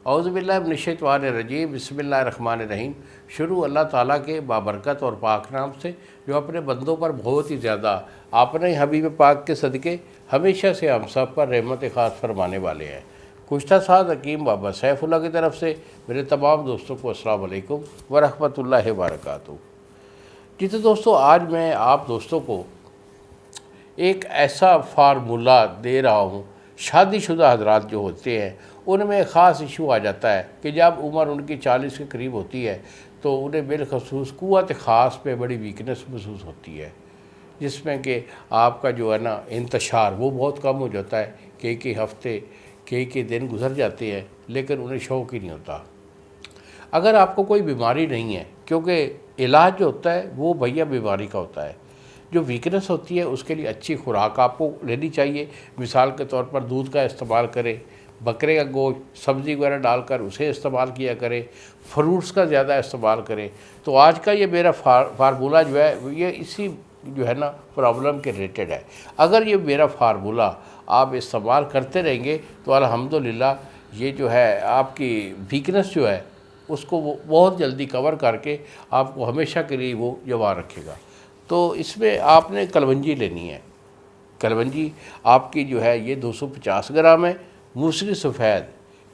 اعوذ باللہ من الشیطان الرجیم، بسم اللہ الرحمن الرحیم۔ شروع اللہ تعالیٰ کے بابرکت اور پاک نام سے جو اپنے بندوں پر بہت ہی زیادہ اپنے حبیب پاک کے صدقے ہمیشہ سے ہم سب پر رحمت خاص فرمانے والے ہیں۔ گزشتہ سال حکیم بابا سیف اللہ کی طرف سے میرے تمام دوستوں کو السلام علیکم ورحمۃ اللہ وبرکاتہ۔ جی تو دوستو، آج میں آپ دوستوں کو ایک ایسا فارمولہ دے رہا ہوں۔ شادی شدہ حضرات جو ہوتے ہیں ان میں خاص ایشو آ جاتا ہے کہ جب عمر ان کی 40 کے قریب ہوتی ہے تو انہیں بالخصوص قوت خاص پہ بڑی ویکنس محسوس ہوتی ہے، جس میں کہ آپ کا جو ہے نا انتشار وہ بہت کم ہو جاتا ہے۔ کئی ہفتے کئی دن گزر جاتے ہیں لیکن انہیں شوق ہی نہیں ہوتا۔ اگر آپ کو کوئی بیماری نہیں ہے، کیونکہ علاج جو ہوتا ہے وہ بھیا بیماری کا ہوتا ہے، جو ویکنس ہوتی ہے اس کے لیے اچھی خوراک آپ کو لینی چاہیے۔ مثال کے طور پر دودھ کا استعمال کریں، بکرے کا گوشت سبزی وغیرہ ڈال کر اسے استعمال کیا کریں، فروٹس کا زیادہ استعمال کریں۔ تو آج کا یہ میرا فارمولہ جو ہے یہ اسی جو ہے نا پرابلم کے ریلیٹڈ ہے۔ اگر یہ میرا فارمولہ آپ استعمال کرتے رہیں گے تو الحمدللہ یہ جو ہے آپ کی ویکنس جو ہے اس کو وہ بہت جلدی کور کر کے آپ کو ہمیشہ کے لیے وہ جوان رکھے گا۔ تو اس میں آپ نے کلونجی لینی ہے۔ کلونجی آپ کی جو ہے یہ 250 گرام ہے، موسلی سفید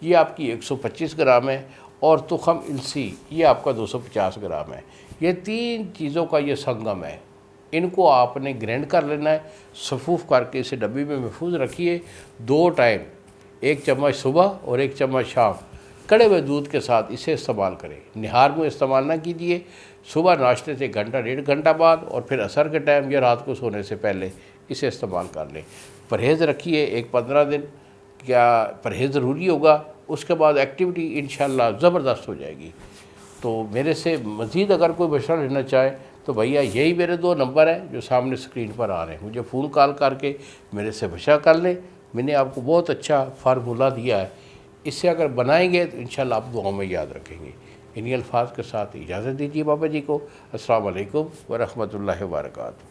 یہ آپ کی 125 گرام ہے، اور تخم السی یہ آپ کا 250 گرام ہے۔ یہ تین چیزوں کا یہ سنگم ہے۔ ان کو آپ نے گرینڈ کر لینا ہے، صفوف کر کے اسے ڈبی میں محفوظ رکھیے۔ 2 ٹائم، 1 چمچ صبح اور 1 چمچ شام، کڑے ہوئے دودھ کے ساتھ اسے استعمال کریں۔ نہار میں استعمال نہ کیجیے، صبح ناشتے سے 1-1.5 گھنٹہ بعد اور پھر عصر کے ٹائم یا رات کو سونے سے پہلے اسے استعمال کر لیں۔ پرہیز رکھیے، 15 دن کیا پرہیز ضروری ہوگا، اس کے بعد ایکٹیویٹی انشاءاللہ زبردست ہو جائے گی۔ تو میرے سے مزید اگر کوئی مشورہ لینا چاہے تو بھیا یہی میرے 2 نمبر ہیں جو سامنے اسکرین پر آ رہے ہیں، مجھے فون کال کر کے میرے سے مشورہ کر لیں۔ میں نے آپ کو بہت اچھا فارمولہ دیا ہے، اس سے اگر بنائیں گے تو انشاءاللہ آپ دعاؤں میں یاد رکھیں گے۔ انہی الفاظ کے ساتھ اجازت دیجیے بابا جی کو۔ السلام علیکم ورحمۃ اللہ وبرکاتہ۔